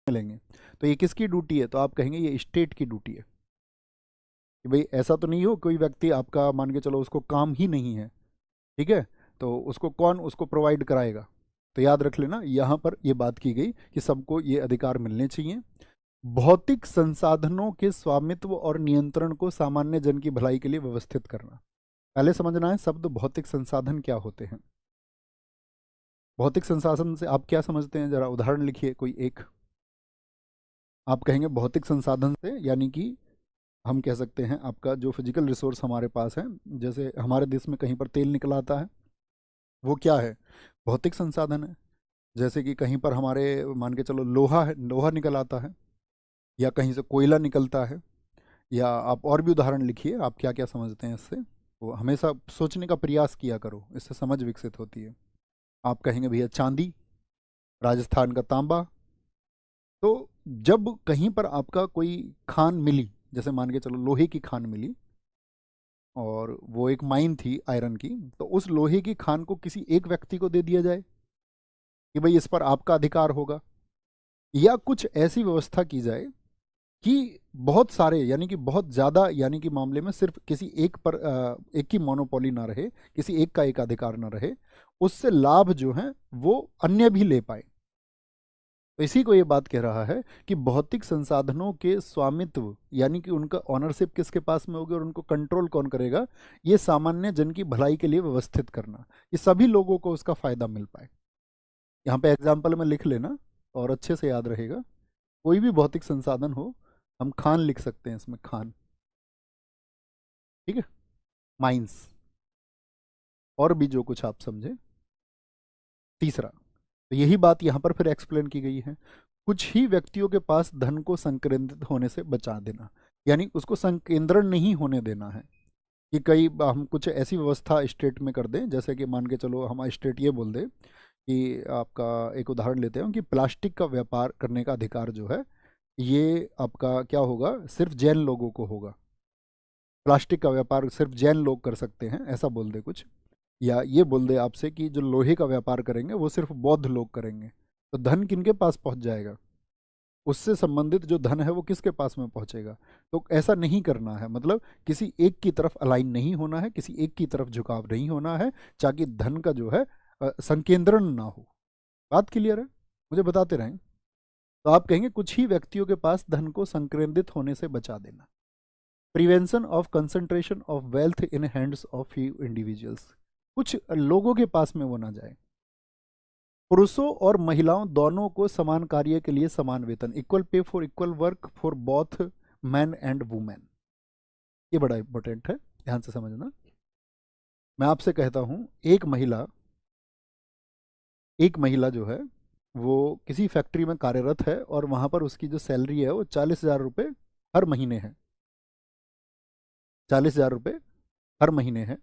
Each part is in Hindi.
मिलेंगे। तो ये किसकी ड्यूटी है? तो आप कहेंगे ये स्टेट की ड्यूटी है कि भाई ऐसा तो नहीं हो कोई व्यक्ति आपका मान के चलो उसको काम ही नहीं है, ठीक है, तो उसको कौन उसको प्रोवाइड कराएगा? तो याद रख लेना यहाँ पर ये बात की गई कि सबको ये अधिकार मिलने चाहिए। भौतिक संसाधनों के स्वामित्व और नियंत्रण को सामान्य जन की भलाई के लिए व्यवस्थित करना। पहले समझना है शब्द भौतिक संसाधन क्या होते हैं। भौतिक संसाधन से आप क्या समझते हैं? जरा उदाहरण लिखिए कोई एक। आप कहेंगे भौतिक संसाधन से यानी कि हम कह सकते हैं आपका जो फिजिकल रिसोर्स हमारे पास है, जैसे हमारे देश में कहीं पर तेल निकल आता है, वो क्या है? भौतिक संसाधन है। जैसे कि कहीं पर हमारे मान के चलो लोहा है, लोहा निकल आता है, या कहीं से कोयला निकलता है, या आप और भी उदाहरण लिखिए आप क्या क्या समझते हैं इससे। वो हमेशा सोचने का प्रयास किया करो, इससे समझ विकसित होती है। आप कहेंगे भैया चांदी, राजस्थान का तांबा। तो जब कहीं पर आपका कोई खान मिली, जैसे मान के चलो लोहे की खान मिली और वो एक माइन थी आयरन की, तो उस लोहे की खान को किसी एक व्यक्ति को दे दिया जाए कि भाई इस पर आपका अधिकार होगा, या कुछ ऐसी व्यवस्था की जाए कि बहुत सारे यानी कि बहुत ज़्यादा यानी कि मामले में सिर्फ किसी एक पर एक की मोनोपोली ना रहे, किसी एक का एक अधिकार ना रहे, उससे लाभ जो है वो अन्य भी ले पाए। तो इसी को ये बात कह रहा है कि भौतिक संसाधनों के स्वामित्व यानी कि उनका ऑनरशिप किसके पास में होगी और उनको कंट्रोल कौन करेगा, ये सामान्य जन की भलाई के लिए व्यवस्थित करना, कि सभी लोगों को उसका फायदा मिल पाए। यहाँ पे एग्जाम्पल में लिख लेना और अच्छे से याद रहेगा। कोई भी भौतिक संसाधन हो, हम खान लिख सकते हैं इसमें, खान, ठीक है, माइंस, और भी जो कुछ आप समझे। तीसरा, तो यही बात यहाँ पर फिर एक्सप्लेन की गई है, कुछ ही व्यक्तियों के पास धन को संकेंद्रित होने से बचा देना, यानी उसको संकेंद्रण नहीं होने देना है। कि कई हम कुछ ऐसी व्यवस्था स्टेट में कर दें, जैसे कि मान के चलो हमारा स्टेट ये बोल दे कि आपका एक उदाहरण लेते हैं कि प्लास्टिक का व्यापार करने का अधिकार जो है ये आपका क्या होगा, सिर्फ जैन लोगों को होगा। प्लास्टिक का व्यापार सिर्फ जैन लोग कर सकते हैं, ऐसा बोल दे कुछ। या ये बोल दे आपसे कि जो लोहे का व्यापार करेंगे वो सिर्फ बौद्ध लोग करेंगे। तो धन किनके पास पहुंच जाएगा? उससे संबंधित जो धन है वो किसके पास में पहुंचेगा? तो ऐसा नहीं करना है, मतलब किसी एक की तरफ अलाइन नहीं होना है, किसी एक की तरफ झुकाव नहीं होना है, ताकि धन का जो है संकेंद्रण ना हो। बात क्लियर है? मुझे बताते रहें। तो आप कहेंगे कुछ ही व्यक्तियों के पास धन को संकेंद्रित होने से बचा देना। Prevention of concentration of wealth in hands of few individuals, कुछ लोगों के पास में वो ना जाए। पुरुषों और महिलाओं दोनों को समान कार्य के लिए समान वेतन, equal pay for equal work for both man and women. ये बड़ा इंपॉर्टेंट है, ध्यान से समझना। मैं आपसे कहता हूं एक महिला जो है वो किसी फैक्ट्री में कार्यरत है और वहां पर उसकी जो सैलरी है वो 40,000 रुपये हर महीने है। 40,000 रुपये हर महीने है,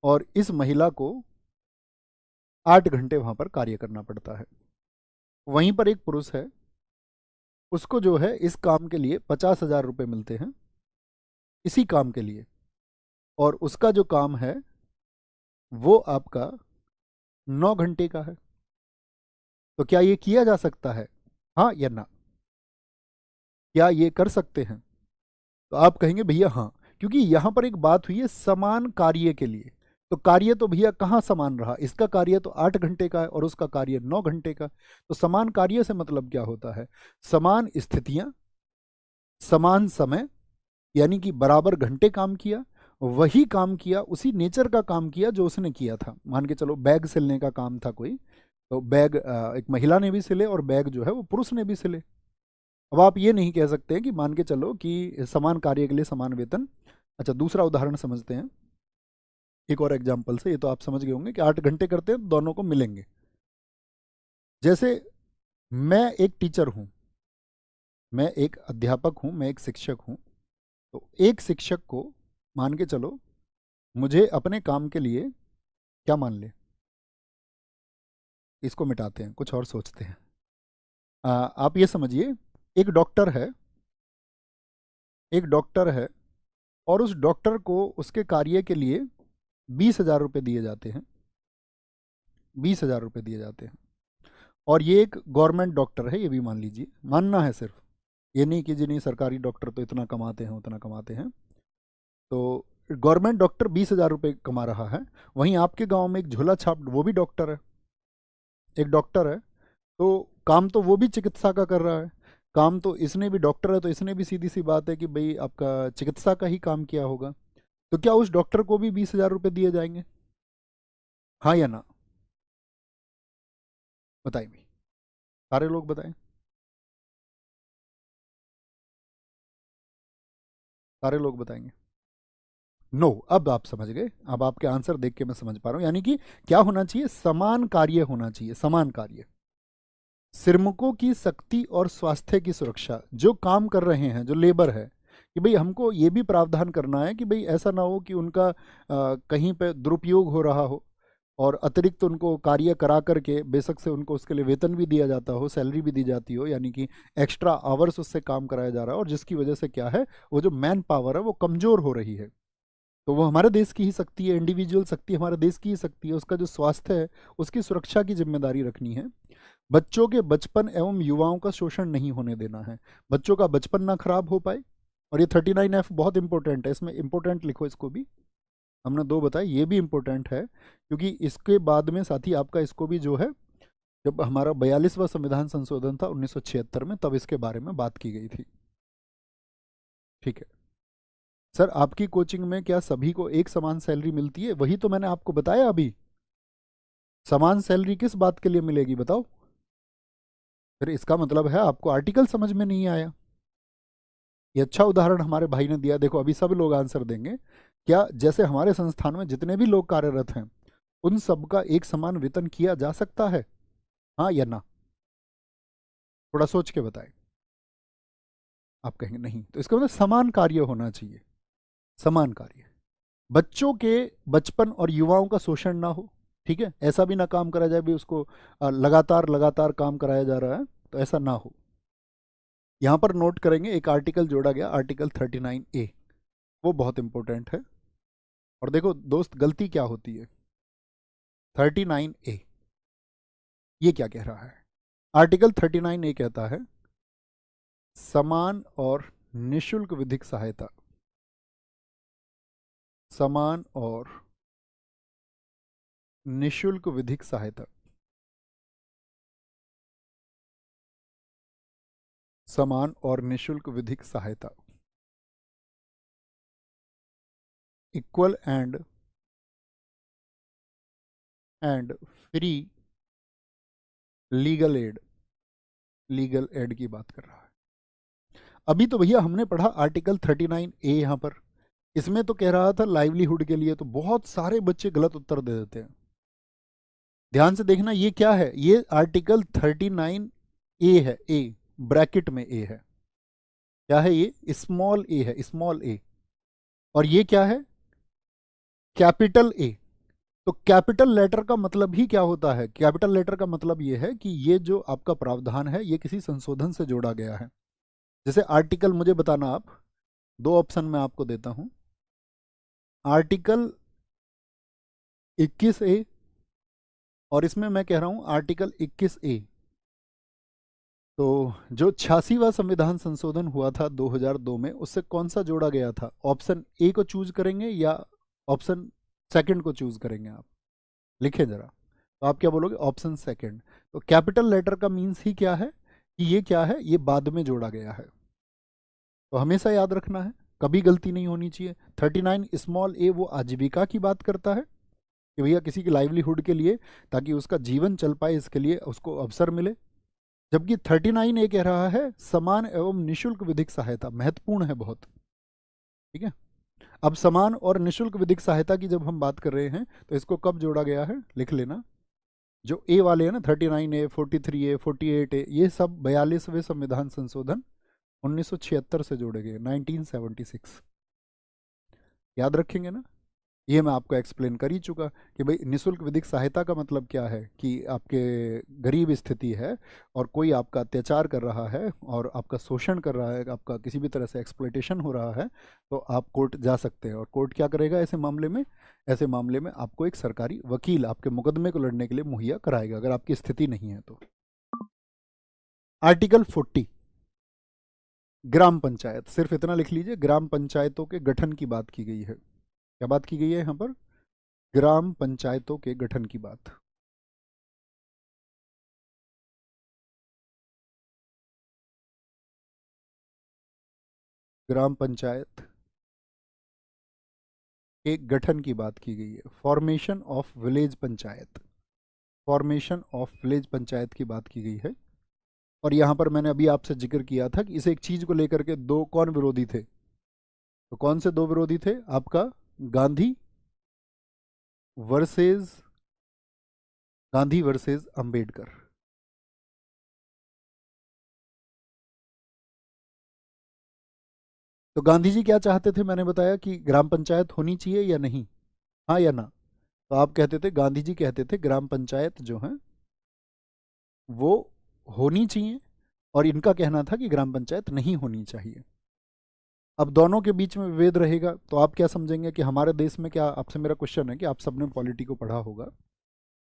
और इस महिला को 8 घंटे वहां पर कार्य करना पड़ता है। वहीं पर एक पुरुष है, उसको जो है इस काम के लिए 50,000 रुपये मिलते हैं, इसी काम के लिए, और उसका जो काम है वो आपका 9 घंटे का है। तो क्या ये किया जा सकता है? हाँ या ना? क्या ये कर सकते हैं? तो आप कहेंगे भैया हाँ, क्योंकि यहां पर एक बात हुई है समान कार्य के लिए। तो कार्य तो भैया कहाँ समान रहा? इसका कार्य तो 8 घंटे का है और उसका कार्य 9 घंटे का। तो समान कार्य से मतलब क्या होता है? समान स्थितियां, समान समय, यानी कि बराबर घंटे काम किया, वही काम किया, उसी नेचर का काम किया जो उसने किया था। मान के चलो बैग सिलने का काम था कोई, तो बैग एक महिला ने भी सिले और बैग जो है वो पुरुष ने भी सिले। अब आप ये नहीं कह सकते कि मान के चलो कि समान कार्य के लिए समान वेतन। अच्छा, दूसरा उदाहरण समझते हैं एक और एग्जाम्पल से। ये तो आप समझ गए होंगे कि 8 घंटे करते हैं तो दोनों को मिलेंगे। जैसे मैं एक टीचर हूँ, मैं एक अध्यापक हूँ, मैं एक शिक्षक हूँ। तो एक शिक्षक को मान के चलो मुझे अपने काम के लिए क्या मान ले, इसको मिटाते हैं, कुछ और सोचते हैं। आप ये समझिए एक डॉक्टर है, एक डॉक्टर है, और उस डॉक्टर को उसके कार्य के लिए 20,000 रुपये दिए जाते हैं, 20,000 रुपये दिए जाते हैं। और ये एक गवर्नमेंट डॉक्टर है, ये भी मान लीजिए, मानना है सिर्फ, ये नहीं कि जी नहीं सरकारी डॉक्टर तो इतना कमाते हैं उतना कमाते हैं। तो गवर्नमेंट डॉक्टर 20,000 रुपये कमा रहा है। वहीं आपके गांव में एक झोला छाप, वो भी डॉक्टर है, एक डॉक्टर है, तो काम तो वो भी चिकित्सा का कर रहा है, काम तो इसने भी, डॉक्टर है तो इसने भी सीधी सी बात है कि भाई आपका चिकित्सा का ही काम किया होगा। तो क्या उस डॉक्टर को भी 20,000 रुपये दिए जाएंगे? हाँ या ना? बताइए भाई, सारे लोग बताएं, सारे लोग बताएंगे। नो, अब आप समझ गए, अब आपके आंसर देख के मैं समझ पा रहा हूँ। यानी कि क्या होना चाहिए, समान कार्य होना चाहिए, समान कार्य। श्रमिकों की शक्ति और स्वास्थ्य की सुरक्षा, जो काम कर रहे हैं, जो लेबर है, कि भाई हमको ये भी प्रावधान करना है कि भाई ऐसा ना हो कि उनका कहीं पे दुरुपयोग हो रहा हो, और अतिरिक्त उनको कार्य करा करके बेशक से उनको उसके लिए वेतन भी दिया जाता हो, सैलरी भी दी जाती हो, यानी कि एक्स्ट्रा आवर्स उससे काम कराया जा रहा है, और जिसकी वजह से क्या है, वो जो मैन पावर है वो कमज़ोर हो रही है। तो वो हमारे देश की ही शक्ति है, इंडिविजुअल शक्ति हमारे देश की ही शक्ति है, उसका जो स्वास्थ्य है उसकी सुरक्षा की जिम्मेदारी रखनी है। बच्चों के बचपन एवं युवाओं का शोषण नहीं होने देना है, बच्चों का बचपन ना खराब हो पाए। और ये 39F बहुत इंपॉर्टेंट है, इसमें इंपॉर्टेंट लिखो इसको भी, हमने दो बताए, ये भी इंपॉर्टेंट है, क्योंकि इसके बाद में साथ ही आपका इसको भी जो है, जब हमारा 42वां संविधान संशोधन था 1976 में, तब इसके बारे में बात की गई थी। ठीक है सर, आपकी कोचिंग में क्या सभी को एक समान सैलरी मिलती है? वही तो मैंने आपको बताया अभी, समान सैलरी किस बात के लिए मिलेगी बताओ? फिर इसका मतलब है आपको आर्टिकल समझ में नहीं आया। ये अच्छा उदाहरण हमारे भाई ने दिया, देखो अभी सब लोग आंसर देंगे। क्या जैसे हमारे संस्थान में जितने भी लोग कार्यरत हैं उन सब का एक समान वेतन किया जा सकता है? हाँ या ना? थोड़ा सोच के बताएं। आप कहेंगे नहीं, तो इसका मतलब समान कार्य होना चाहिए, समान कार्य। बच्चों के बचपन और युवाओं का शोषण ना हो, ठीक है, ऐसा भी ना काम करा जाए भी उसको लगातार लगातार काम कराया जा रहा है, तो ऐसा ना हो। यहाँ पर नोट करेंगे एक आर्टिकल जोड़ा गया, आर्टिकल 39A, वो बहुत इंपॉर्टेंट है। और देखो दोस्त, गलती क्या होती है, 39A ये क्या कह रहा है? आर्टिकल 39A कहता है समान और निशुल्क विधिक सहायता, समान और निशुल्क विधिक सहायता, समान और निशुल्क विधिक सहायता, equal and free legal aid, legal aid की बात कर रहा है। अभी तो भैया हमने पढ़ा आर्टिकल 39A, यहाँ पर इसमें तो कह रहा था लाइवलीहुड के लिए, तो बहुत सारे बच्चे गलत उत्तर दे देते हैं। ध्यान से देखना, ये क्या है, ये आर्टिकल 39A है, ए ब्रैकेट में ए है, क्या है ये, स्मॉल ए है, स्मॉल ए। और ये क्या है, कैपिटल ए। तो कैपिटल लेटर का मतलब ही क्या होता है, कैपिटल लेटर का मतलब ये है कि ये जो आपका प्रावधान है ये किसी संशोधन से जोड़ा गया है। जैसे आर्टिकल, मुझे बताना आप, दो ऑप्शन मैं आपको देता हूं, आर्टिकल 21A, और इसमें मैं कह रहा हूं आर्टिकल 21A। तो जो 86वां संविधान संशोधन हुआ था 2002 में, उससे कौन सा जोड़ा गया था? ऑप्शन ए को चूज करेंगे या ऑप्शन सेकंड को चूज करेंगे? आप लिखें जरा, तो आप क्या बोलोगे? Option second. तो कैपिटल लेटर का मीन्स ही क्या है कि ये क्या है, ये बाद में जोड़ा गया है। तो हमेशा याद रखना है, कभी गलती नहीं होनी चाहिए। 39 स्मॉल ए वो आजीविका की बात करता है कि भैया किसी की लाइवलीहुड के लिए, ताकि उसका जीवन चल पाए, इसके लिए उसको अवसर मिले। जबकि 39A कह रहा है समान एवं निशुल्क विधिक सहायता, महत्वपूर्ण है बहुत, ठीक है। अब समान और निशुल्क विधिक सहायता की जब हम बात कर रहे हैं, तो इसको कब जोड़ा गया है, लिख लेना। जो ए वाले हैं ना, 39A, 43A, 48A, ये सब 42वें संविधान संशोधन 1976 से जोड़े गए, 1976, याद रखेंगे ना। ये मैं आपको एक्सप्लेन कर ही चुका कि भाई निशुल्क विधिक सहायता का मतलब क्या है कि आपके गरीब स्थिति है और कोई आपका अत्याचार कर रहा है और आपका शोषण कर रहा है, आपका किसी भी तरह से एक्सप्लॉयटेशन हो रहा है, तो आप कोर्ट जा सकते हैं। और कोर्ट क्या करेगा ऐसे मामले में? ऐसे मामले में आपको एक सरकारी वकील आपके मुकदमे को लड़ने के लिए मुहैया कराएगा, अगर आपकी स्थिति नहीं है तो। आर्टिकल 40 ग्राम पंचायत, सिर्फ इतना लिख लीजिए, ग्राम पंचायतों के गठन की बात की गई है। क्या बात की गई है यहाँ पर? ग्राम पंचायतों के गठन की बात। ग्राम पंचायत के गठन की बात की गई है, formation of village panchayat, formation of village panchayat की बात की गई है। और यहाँ पर मैंने अभी आपसे जिक्र किया था कि इस एक चीज को लेकर के दो कौन विरोधी थे, तो कौन से दो विरोधी थे आपका? Gandhi versus, Gandhi versus Ambedkar. तो गांधी जी क्या चाहते थे? मैंने बताया कि ग्राम पंचायत होनी चाहिए या नहीं, हाँ या ना? तो आप कहते थे, गांधी जी कहते थे ग्राम पंचायत जो है वो होनी चाहिए, और इनका कहना था कि ग्राम पंचायत नहीं होनी चाहिए। अब दोनों के बीच में विभेद रहेगा, तो आप क्या समझेंगे कि हमारे देश में क्या, आपसे मेरा क्वेश्चन है कि आप सबने पॉलिटी को पढ़ा होगा,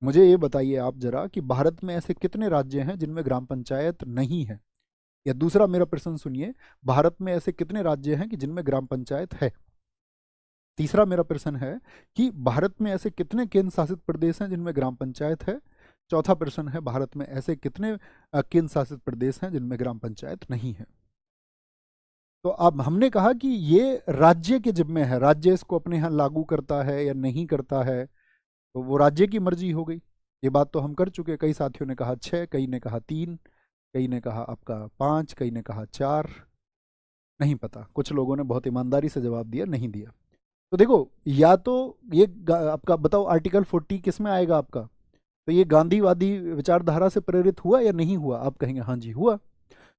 मुझे ये बताइए आप जरा कि भारत में ऐसे कितने राज्य हैं जिनमें ग्राम पंचायत नहीं है? या दूसरा मेरा प्रश्न सुनिए, भारत में ऐसे कितने राज्य हैं कि जिनमें ग्राम पंचायत है? तीसरा मेरा प्रश्न है कि भारत में ऐसे कितने केंद्र शासित प्रदेश हैं जिनमें ग्राम पंचायत है? चौथा प्रश्न है, भारत में ऐसे कितने केंद्र शासित प्रदेश हैं जिनमें ग्राम पंचायत नहीं है? तो अब हमने कहा कि ये राज्य के जिम्मे है, राज्य इसको अपने यहाँ लागू करता है या नहीं करता है, तो वो राज्य की मर्जी हो गई। ये बात तो हम कर चुके, कई साथियों ने कहा 6, कई ने कहा 3, कई ने कहा आपका 5, कई ने कहा 4, नहीं पता, कुछ लोगों ने बहुत ईमानदारी से जवाब दिया नहीं दिया। तो देखो, या तो ये आपका बताओ आर्टिकल 40 किस में आएगा आपका? तो ये गांधीवादी विचारधारा से प्रेरित हुआ या नहीं हुआ? आप कहेंगे हाँ जी हुआ।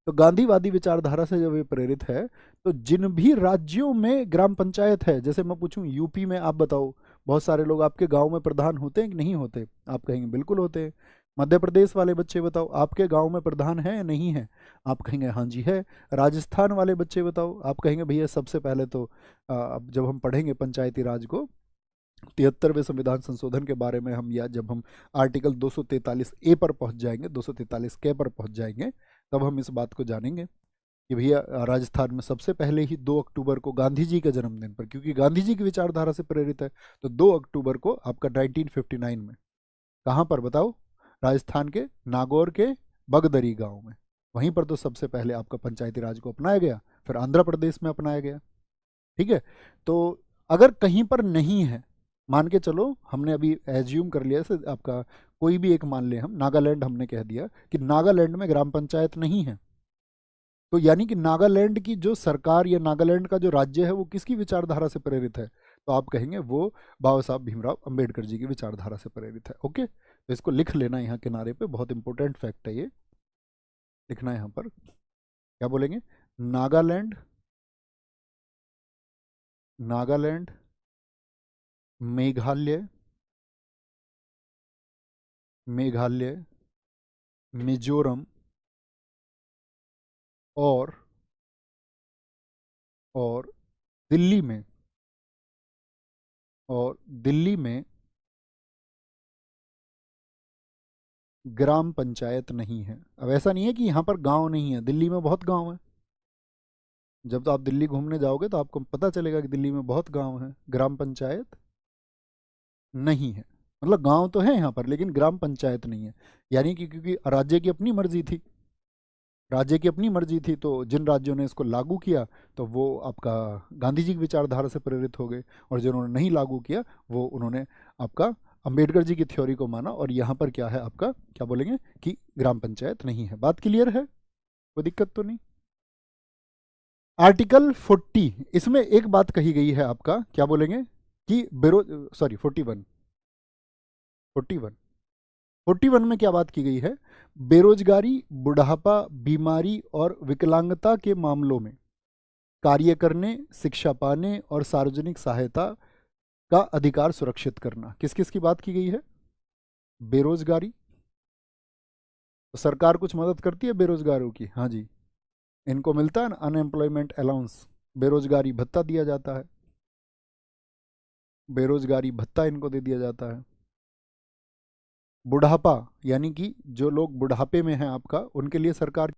तो गांधीवादी विचारधारा से जब ये प्रेरित है, तो जिन भी राज्यों में ग्राम पंचायत है, जैसे मैं पूछूं यूपी में, आप बताओ, बहुत सारे लोग आपके गांव में प्रधान होते हैं कि नहीं होते? आप कहेंगे बिल्कुल होते हैं। मध्य प्रदेश वाले बच्चे बताओ, आपके गांव में प्रधान है या नहीं है? आप कहेंगे हाँ जी है। राजस्थान वाले बच्चे बताओ, आप कहेंगे भैया सबसे पहले तो अब जब हम पढ़ेंगे पंचायती राज को, 73वें संविधान संशोधन के बारे में हम, या जब हम आर्टिकल 243 ए पर पहुंच जाएंगे, 243 के पर पहुंच जाएंगे, तब हम इस बात को जानेंगे कि भैया राजस्थान में सबसे पहले ही 2 अक्टूबर को गांधी जी के जन्मदिन पर, क्योंकि गांधी जी की विचारधारा से प्रेरित है, तो 2 अक्टूबर को आपका 1959 में, कहाँ पर बताओ? राजस्थान के नागौर के बगदरी गांव में, वहीं पर तो सबसे पहले आपका पंचायती राज को अपनाया गया, फिर आंध्र प्रदेश में अपनाया गया। ठीक है, तो अगर कहीं पर नहीं है, मान के चलो, हमने अभी एज्यूम कर लिया से आपका कोई भी एक मान ले, हम नागालैंड हमने कह दिया कि नागालैंड में ग्राम पंचायत नहीं है, तो यानी कि नागालैंड की जो सरकार या नागालैंड का जो राज्य है वो किसकी विचारधारा से प्रेरित है? तो आप कहेंगे वो बाबा साहब भीमराव अंबेडकर जी की विचारधारा से प्रेरित है। ओके, तो इसको लिख लेना यहाँ किनारे पे, बहुत इंपॉर्टेंट फैक्ट है ये, लिखना है यहाँ पर। क्या बोलेंगे? नागालैंड, नागालैंड, मेघालय, मेघालय, मिजोरम, और और दिल्ली में, और दिल्ली में ग्राम पंचायत नहीं है। अब ऐसा नहीं है कि यहाँ पर गांव नहीं है, दिल्ली में बहुत गांव है। जब तो आप दिल्ली घूमने जाओगे तो आपको पता चलेगा कि दिल्ली में बहुत गांव है, ग्राम पंचायत नहीं है। मतलब गांव तो है यहाँ पर, लेकिन ग्राम पंचायत नहीं है। यानी कि क्योंकि राज्य की अपनी मर्जी थी, राज्य की अपनी मर्जी थी, तो जिन राज्यों ने इसको लागू किया तो वो आपका गांधी जी की विचारधारा से प्रेरित हो गए, और जिन्होंने नहीं लागू किया वो उन्होंने आपका अंबेडकर जी की थ्योरी को माना, और यहाँ पर क्या है आपका, क्या बोलेंगे कि ग्राम पंचायत नहीं है। बात क्लियर है? कोई दिक्कत तो नहीं? आर्टिकल 40, इसमें एक बात कही गई है आपका, क्या बोलेंगे कि सॉरी 41, 41, 41 में क्या बात की गई है? बेरोजगारी, बुढ़ापा, बीमारी और विकलांगता के मामलों में कार्य करने, शिक्षा पाने और सार्वजनिक सहायता का अधिकार सुरक्षित करना। किस किस की बात की गई है? बेरोजगारी, तो सरकार कुछ मदद करती है बेरोजगारों की? हाँ जी, इनको मिलता है ना अनएम्प्लॉयमेंट अलाउंस, बेरोजगारी भत्ता दिया जाता है, बेरोजगारी भत्ता इनको दे दिया जाता है। बुढ़ापा, यानी कि जो लोग बुढ़ापे में हैं आपका, उनके लिए सरकार